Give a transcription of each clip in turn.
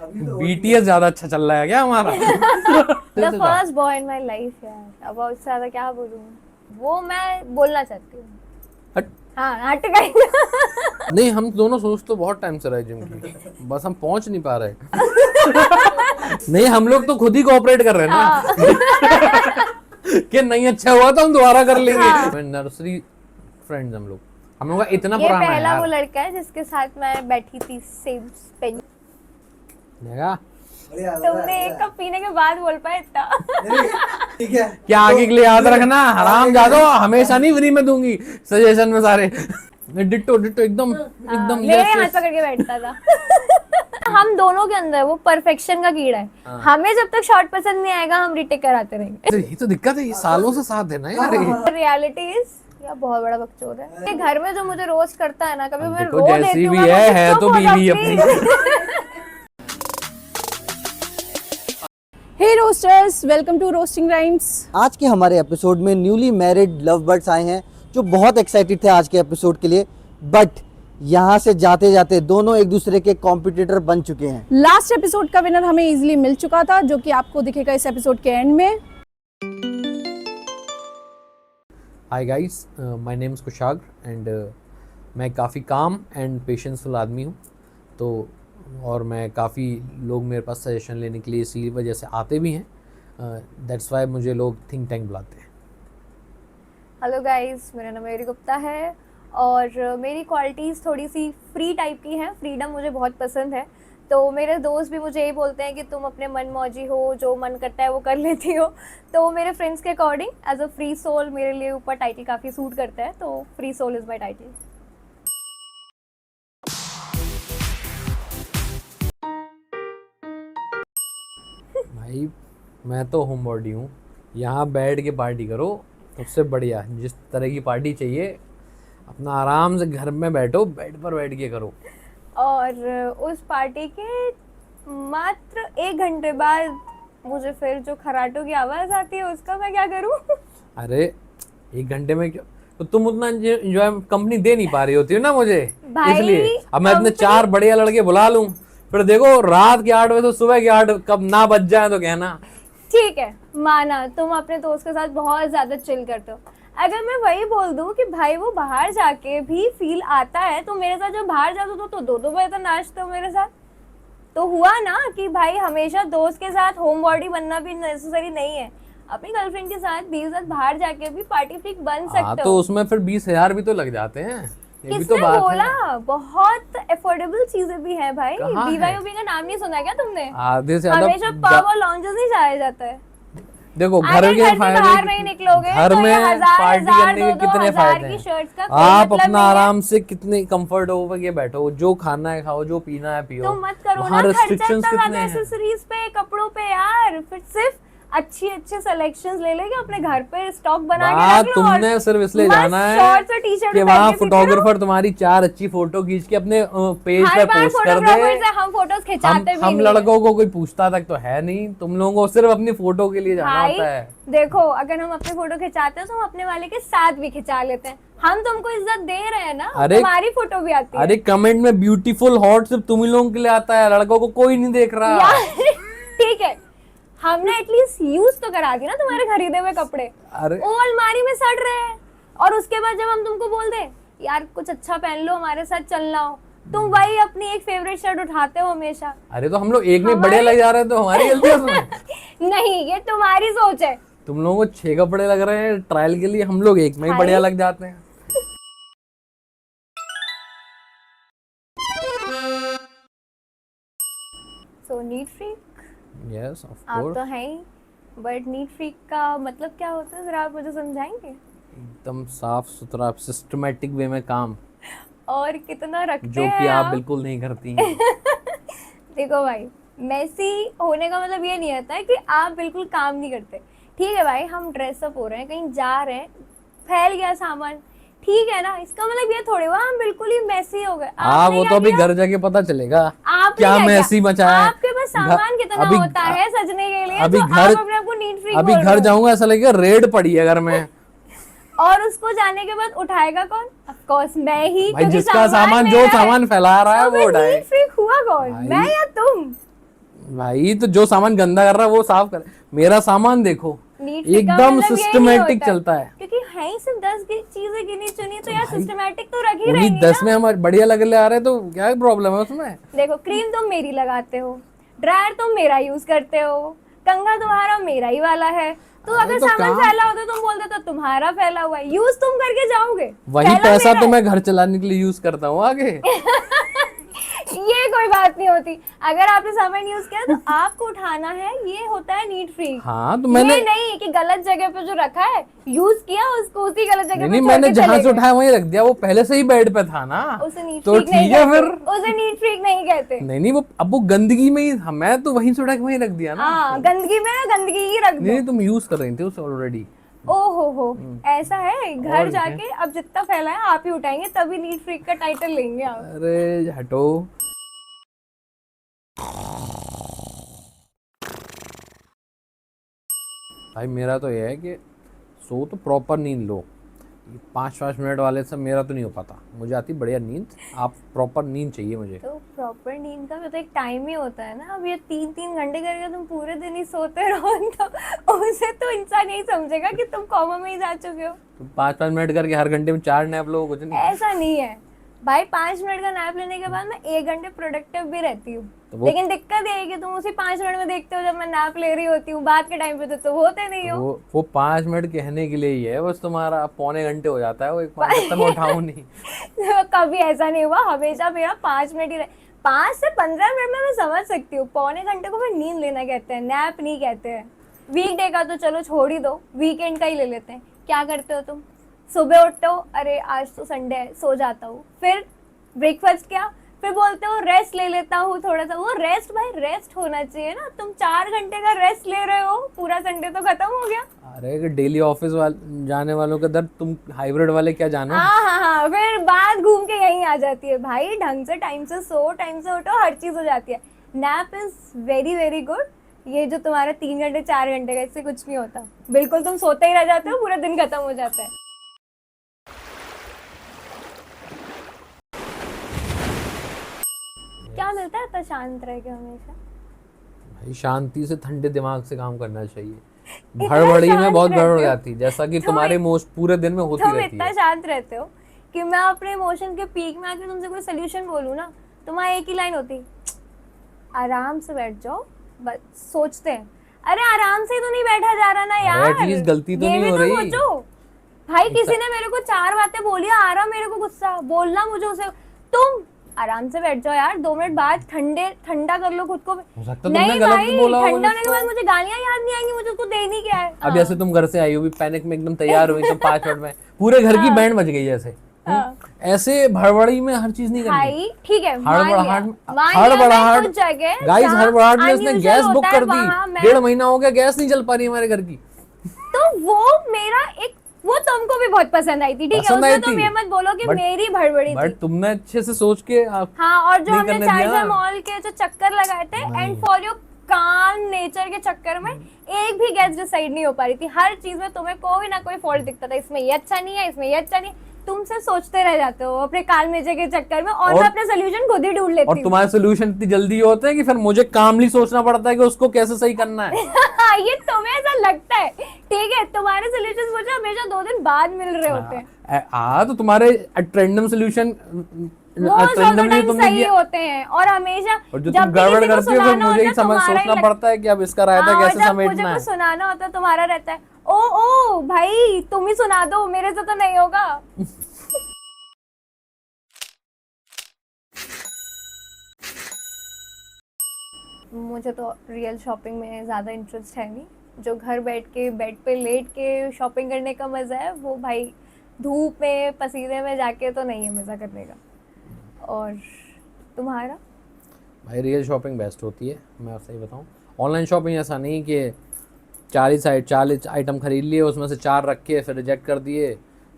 BTS ज्यादा अच्छा चल रहा है क्या हमारा? The first boy in my life यार, अब और ज्यादा क्या बोलूं, वो मैं बोलना चाहती हूँ। हट। हाँ हट गई। नहीं, हम दोनों सोच तो बहुत टाइम से रहे जिम की, बस हम पहुंच नहीं पा रहे। नहीं, हम लोग तो खुद ही कोऑपरेट कर रहे हैं ना। कि नहीं अच्छा हुआ तो हम दोबारा कर लेंगे। नर्सरी फ्रेंड्स हम लोग का इतना ये पुराना है पहला यार। वो लड़का है जिसके साथ मैं बैठी थी सेम बेंच। देखा? तुमने एक कप पीने के बाद बोल पाए इतना। ठीक है, क्या आगे के लिए याद रखना, हराम जादो हमेशा नहीं फ्री में दूंगी सजेशन में सारे। डिट्टो डिट्टो एकदम एकदम मेरे हाथ पकड़ के बैठता था। हम दोनों के अंदर वो परफेक्शन का कीड़ा है। हमें जब तक शॉट पसंद नहीं आएगा हम रिटेक कराते रहेंगे। ये तो दिक्कत है, ये सालों से साथ है ना यार ये। रियलिटी इज या बहुत बड़ा बकचोद है। ये घर में जो मुझे रोस्ट करता है ना, कभी मैं देखो रो जैसी देती हूँ भी मैं है चुप तो हो बीवी जाऊंगी। अपनी। Hey roasters, welcome to roasting rhymes. आज के हमारे एपिसोड में न्यूली मैरिड लव बर्ड्स आए हैं जो बहुत एक्साइटेड थे आज के एपिसोड के लिए, बट यहाँ से जाते जाते दोनों एक दूसरे के कॉम्पिटिटर बन चुके हैं। लास्ट एपिसोड का विनर हमें इजीली मिल चुका था, जो कि आपको दिखेगा इस एपिसोड के एंड में। Hi guys, my name is Kushagra and मैं काफ़ी काम एंड पेशेंसफुल आदमी हूँ। तो और मैं काफ़ी लोग मेरे पास सजेशन लेने के लिए इसी वजह से आते भी हैं। दैट्स वाई मुझे लोग थिंक टैंक बुलाते हैं। हेलो गाइस, मेरा नाम मयूरी गुप्ता है और मेरी क्वालिटीज़ थोड़ी सी फ्री टाइप की हैं। फ्रीडम मुझे बहुत पसंद है। तो मेरे दोस्त भी मुझे यही बोलते हैं कि तुम अपने मन मौजी हो, जो मन करता है वो कर लेती हो। तो मेरे फ्रेंड्स के according as a free soul मेरे लिए ऊपर टाइटल काफ़ी सूट करता है। तो free soul is my title. भाई मैं तो होम बॉडी हूँ, यहाँ बैठ के पार्टी करो, सबसे बढ़िया। जिस तरह की पार्टी चाहिए अपना आराम से घर में बैठो, बेड पर बैठ के करो। और उस पार्टी के मात्र 1 घंटे बाद मुझे फिर जो खराटों की आवाज़ आती है उसका मैं क्या करूँ? अरे 1 घंटे में क्यों, तो तुम उतना एंजॉय कंपनी दे नहीं पा रही होती हो ना मुझे, भाई, इसलिए अब मैं इतने 4 बढ़िया लड़के बुला लूं, फिर देखो रात के 8 बजे तो सुबह के 8 कब ना बज जाए तो कहना। ठीक है, माना तुम अपने दोस्त के साथ बहुत ज़्यादा चिल करते हो। अगर मैं वही बोल दूं कि भाई वो बाहर जाके भी फील आता है, तो मेरे साथ जब बाहर जाते हो तो 2-2 बजे तक नाचते हो मेरे साथ। तो हुआ ना कि भाई हमेशा दोस्त के साथ होम बॉडी बनना भी नेसेसरी नहीं है। अपनी गर्लफ्रेंड के साथ 20 साथ बाहर जाके भी पार्टी फ्रीक बन सकते हो। तो उसमें फिर 20,000 भी तो लग जाते हैं, ये भी तो किसने बात बोला? है। बहुत अफोर्डेबल चीजें भी हैं भाई। कहाँ है? BYOB का नाम नहीं सुना क्या तुमने? आधे से हमेशा ज्यादा पब और लॉन्जेस नहीं जाया जाता है। देखो घर अगर के घर से फायदे, बाहर नहीं निकलोगे घर तो ये में 1000 पार्टी करने के 2,000 कितने 2,000 फायदे की हैं। शर्ट्स का कोई आप मतलब अपना नहीं है। आराम से कितने कंफर्ट होकर के बैठो, जो खाना है खाओ, जो पीना है पियो। तो मत करो वहाँ ना खर्चा restrictions इतना कितने ज्यादा हैं? एक्सेसरीज पे, कपड़ों पे यार। फिर सिर्फ अच्छे सिलेक्शंस ले लेके अपने घर पे स्टॉक बना के बात रख लो। तुमने सिर्फ इसलिए मस्त जाना है शॉर्ट्स और टी-शर्ट कि में वहाँ पहन के फोटोग्राफर तुम्हारी 4 अच्छी फोटो खींच के अपने पेज हर पे बार पोस्ट कर फोटोग्राफर दे। से हम फोटोज खिंचाते भी हम नहीं हैं। लड़कों को कोई पूछता तक तो है नहीं, तुम लोगों को सिर्फ अपनी फोटो के लिए जाना भाई होता है। देखो, अगर हम अपने फोटो खिंचाते हैं तो हम अपने वाले के साथ भी खिंचा लेते हैं। हम तुमको इज्जत दे रहे हैं ना, तुम्हारी फोटो भी आती है। अरे कमेंट में ब्यूटीफुल हॉट सिर्फ तुम ही लोगों के लिए आता है, लड़कों को कोई नहीं देख रहा। यार ठीक है, हमने एटलीस्ट यूज तो करा दी ना तुम्हारे खरीदे हुए कपड़े। अरे वो अलमारी में सड़ रहे हैं और उसके बाद जब हम तुमको बोल दे यार कुछ अच्छा पहन लो, हमारे साथ चलना हो, तुम वही अपनी एक फेवरेट शर्ट उठाते हो हमेशा। अरे तो हम लोग एक में बढ़िया लग जा रहे हैं तो हमारी गलती है उसमें। नहीं, ये तुम्हारी सोच है। तुम लोगों को 6 कपड़े लग रहे हैं ट्रायल के लिए, हम लोग एक में ही भाई। बढ़िया लग जाते हैं। सो नीट फ्रीक यस ऑफ आप कोर्स, तो हैं ही, बट नीट फ्रीक का मतलब क्या होता है जरा आप मुझे समझाएंगे? एकदम साफ सुथरा सिस्टमेटिक वे में काम, और कितना रखते जो हैं कि आप आप? बिल्कुल नहीं करती हैं। देखो भाई, मेसी होने का मतलब ये नहीं होता है कि आप बिल्कुल काम नहीं करते। ठीक है भाई, हम ड्रेसअप हो रहे हैं, कहीं जा रहे हैं, फैल गया सामान, ठीक है ना, इसका मतलब ये थोड़ी हुआ हम बिल्कुल ही मेसी हो गए। हाँ वो तो अभी घर जाके पता चलेगा आपने क्या क्या मैसी किया? मचा है। आपके पास सामान कितना अभी- होता है सजने के लिए, अभी तो घर- आप अपने आप को नीट फ्रीक अभी बोल घर रहे हो। जाऊंगा ऐसा लगेगा रेड पड़ी है घर में। और उसको जाने के बाद उठाएगा कौन? ऑफ कोर्स मैं ही, भाई क्योंकि जिसका सामान जो मेरा है। सामान फैला रहा है तो वो मैं उठाए। नीट फ्रीक हुआ कौन, भाई। मैं या तुम? भाई तो जो सामान गंदा कर रहा है वो साफ कर, मेरा सामान देखो नीट एकदम सिस्टमेटिक चलता है। क्योंकि है ही सिर्फ 10 चीजें गिनी चुनी, तो यार सिस्टमेटिक तो रख ही उन्हीं रहेंगे 10 में हमारे बढ़िया लगे आ रहे हैं तो क्या प्रॉब्लम है उसमें। देखो क्रीम तुम मेरी लगाते हो, ड्रायर तुम मेरा यूज करते हो, कंघा तुम्हारा मेरा ही वाला है, तो अगर तो सामान फैला होता तुम बोलते तो तुम्हारा फैला हुआ है, यूज तुम करके जाओगे, वही फैला पैसा मेरा तो है। मैं घर चलाने के लिए यूज करता हूँ आगे। ये कोई बात नहीं होती, अगर आपने सामान यूज किया तो आपको उठाना है, ये होता है नीट फ्री। हाँ तो मैंने ये नहीं कि गलत जगह पे जो रखा है यूज किया उसको उसी गलत जगह पे नहीं छोड़ मैंने के जहां चले से गए। उठाया वहीं रख दिया, वो पहले से ही बेड पे था ना, उसे नीट तो फ्रीक नहीं ठीक है फिर। कहते, उसे नीट फ्रीक नहीं कहते। नहीं वो अब वो गंदगी में ही, मैं तो वहीं से उठा के वहीं रख दिया ना। हाँ गंदगी में ना गंदगी ही रख दो। नहीं तुम यूज कर रही थी उसे ऑलरेडी। हो ऐसा है, घर और जाके अब जितना फैला है आप ही उठाएंगे, तभी नीट फ्रीक का टाइटल लेंगे आप। अरे हटो। भाई मेरा तो ये है कि सो तो प्रॉपर नींद लो, 5-5 मिनट वाले से मेरा तो नहीं हो पाता, मुझे आती बढ़िया नींद, आप प्रॉपर नींद चाहिए मुझे। तो प्रॉपर नींद का भी तो एक टाइम ही होता है ना। अब ये 3-3 घंटे करके तुम पूरे दिन ही सोते रहो तो उसे तो इंसान यही समझेगा कि तुम कोमा में ही जा चुके हो। तो 5-5 मिनट करके हर घंटे में 4 नैप लो, कुछ नहीं। ऐसा नहीं है भाई, 5 मिनट का नैप लेने के बाद मैं 1 घंटे प्रोडक्टिव भी रहती हूँ, तो लेकिन दिक्कत ये है कि तुम उसी 5 मिनट में देखते हो जब मैं नैप ले रही होती हूँ, बाद के टाइम पे तो तुम होते नहीं हो। वो 5 मिनट कहने के लिए ही है बस, तुम्हारा पौने घंटे हो जाता है वो, एक 5 तक मैं उठाऊं नहीं। कभी ऐसा नहीं हुआ, हमेशा मेरा 5 मिनट ही 5 से 15 मिनट में मैं समझ सकती हूँ, पौने घंटे को मैं नींद लेना कहते हैं, नैप नहीं कहते हैं। वीकडे का तो चलो छोड़ ही दो, वीकेंड का ही ले लेते हैं। क्या करते हो तुम? सुबह उठते हो, अरे आज तो संडे है, सो जाता हूँ, फिर ब्रेकफास्ट किया, फिर बोलते हो रेस्ट ले लेता हूँ थोड़ा सा। वो रेस्ट भाई रेस्ट होना चाहिए ना, तुम 4 घंटे का रेस्ट ले रहे हो, पूरा संडे तो खत्म हो गया। अरे डेली ऑफिस जाने वालों का दर्द तुम हाइब्रिड वाले क्या जानो। हाँ, फिर बात घूम के यहीं आ जाती है भाई, ढंग से टाइम से सो, टाइम से उठो, हर चीज हो जाती है। Nap is very very good. ये जो तुम्हारा 3 घंटे 4 घंटे का, इससे कुछ नहीं होता, बिल्कुल तुम सोते ही रह जाते हो, पूरा दिन खत्म हो जाता है। क्या मिलता है इतना शांत रह के हमेशा? भाई शांति से ठंडे दिमाग से काम करना चाहिए, हड़बड़ी में बहुत गड़बड़ हो जाती है, जैसा कि तुम्हारे पूरे दिन में होती तुम रहती इतना है। शांत रहते हो कि मैं अपने इमोशन के पीक में आके तुमसे कोई सोल्यूशन बोलूं ना, तुम्हारा एक ही लाइन होती, आराम से बैठ जाओ, बस सोचते हैं। अरे आराम से ही तो नहीं बैठा जा रहा ना यार, एटलीस्ट गलती तो ये नहीं भी हो तो रही। सोचो। भाई किसी ने मेरे को 4 बातें बोली, आ रहा मेरे को गुस्सा, बोलना मुझे उसे, तुम आराम से बैठ जाओ यार, 2 मिनट बाद ठंडा कर लो खुद को। हो सकता है नहीं तुमने गलत भाई, बोला हो ठंडा होने के उसको। बाद मुझे गालियां याद नहीं आएंगी, मुझे उसको देनी क्या है। अब जैसे तुम घर से आई हो भी पैनिक में एकदम तैयार हुई तो 5 मिनट में पूरे घर की बैंड बज गई जैसे। ऐसे भड़बड़ी में हर चीज नहीं करनी। भाई ठीक है, हड़बड़ाहट गाइस, हड़बड़ाहट में उसने गैस बुक कर दी, 1.5 महीना हो गया गैस नहीं चल पा रही हमारे घर की। तो वो मेरा एक, वो तुमको भी बहुत पसंद आई थी, ठीक है, पसंद आई उसमें तुम थी। ये मत बोलो कि मेरी भड़बड़ी थी। बट तुमने अच्छे से सोच के हाँ, और जो नहीं हमने करने दिया। चार्जर मॉल के जो चक्कर लगाए थे, एंड फॉर योर काम नेचर के चक्कर में एक भी गैस डिसाइड नहीं हो पा रही थी। हर चीज में तुम्हें कोई ना कोई फॉल्ट दिखता था, इसमें ये अच्छा नहीं है, इसमें ये अच्छा नहीं है। तुमसे सोचते रह जाते हो अपने काल मेजे के चक्कर में, और मैं अपने सोल्यूशन खुद ही ढूंढ लेती और हूँ। तुम्हारे सोल्यूशन इतनी जल्दी होते हैं कि फिर मुझे कामली सोचना पड़ता है कि उसको कैसे सही करना है। ये तुम्हें ऐसा लगता है, ठीक है, तुम्हारे सोल्यूशन मुझे हमेशा 2 दिन बाद मिल रहे होते हैं। तो तुम्हारे ट्रेंडम सोल्यूशन वो टाइम सही होते हैं, और हमेशा और जो तुम गड़बड़ करती हो फिर मुझे ही सोचना पड़ता है कि अब इसका रायता कैसे समेटना है। मुझे सुनाना होता है तुम्हारा रहता है, ओ भाई तुम ही सुना दो, मेरे से तो नहीं होगा। मुझे तो रियल शॉपिंग में ज़्यादा इंटरेस्ट है नहीं, जो घर बैठ के बेड पे लेट के शॉपिंग करने का मज़ा है वो भाई धूप में पसीने में जाके तो नहीं है मज़ा करने का। और तुम्हारा? भाई रियल शॉपिंग बेस्ट होती है, मैं सही बताऊं। ऑनलाइन शॉपिंग ऐसा नहीं कि 40 आइटम खरीद लिए, उसमें से 4 रख के फिर रिजेक्ट कर दिए,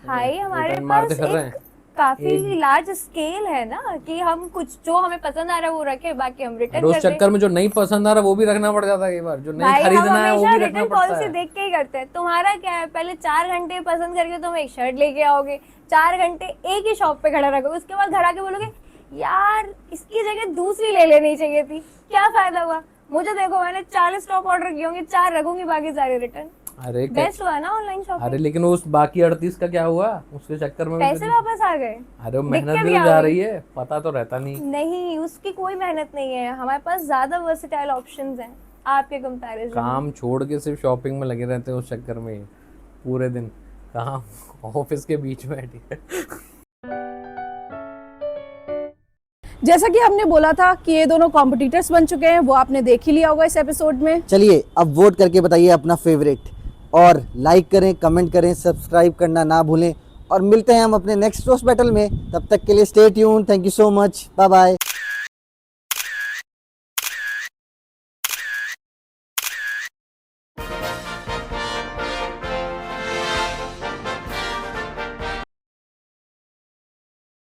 भाई हमारे रिटर्न मारते पास फिर रहे हैं। काफी लार्ज स्केल है ना, कि हम कुछ जो हमें पसंद आ रहा है वो रखे, बाकी हम रिटर्न उस कर दें। चक्कर में जो नहीं पसंद आ रहा वो भी रखना पड़ जाता है कई बार, जो नहीं भाई हम खरीदना है वो हमेशा भी रखना रिटर्न पड़ता पॉलिसी है। देख के ही करते हैं। तुम्हारा क्या है, पहले 4 घंटे पसंद करके तुम एक शर्ट लेके आओगे, 4 घंटे एक ही शॉप पे खड़ा रखोगे, उसके बाद घर आके बोलोगे यार इसकी जगह दूसरी ले लेनी चाहिए थी, क्या फायदा हुआ। मुझे देखो मैंने 40 टॉप ऑर्डर किए होंगे, 4 रखूंगी, बाकी सारे रिटर्न। अरे बेस्ट हुआ ना ऑनलाइन शॉपिंग। अरे लेकिन उस बाकी 38 का क्या हुआ, उसके चक्कर में भी पैसे वापस आ गए। अरे वो दिक्कत मेहनत भी क्या तो जा हुई? रही है, पता तो रहता नहीं। नहीं, उसकी कोई मेहनत नहीं है, हमारे पास ज्यादा वर्सेटाइल ऑप्शंस हैं आपके कंपैरिजन। काम छोड़ के सिर्फ शॉपिंग में लगे रहते हैं उस चक्कर में ही पूरे दिन, कहाँ ऑफिस के बीच में बैठी है। जैसा कि हमने बोला था कि ये दोनों कॉम्पिटिटर्स बन चुके हैं, वो आपने देख ही लिया होगा इस एपिसोड में। चलिए अब वोट करके बताइए अपना फेवरेट, और लाइक करें, कमेंट करें, सब्सक्राइब करना ना भूलें, और मिलते हैं हम अपने नेक्स्ट रोस्ट बैटल में। तब तक के लिए stay tune. Thank you so much, bye bye.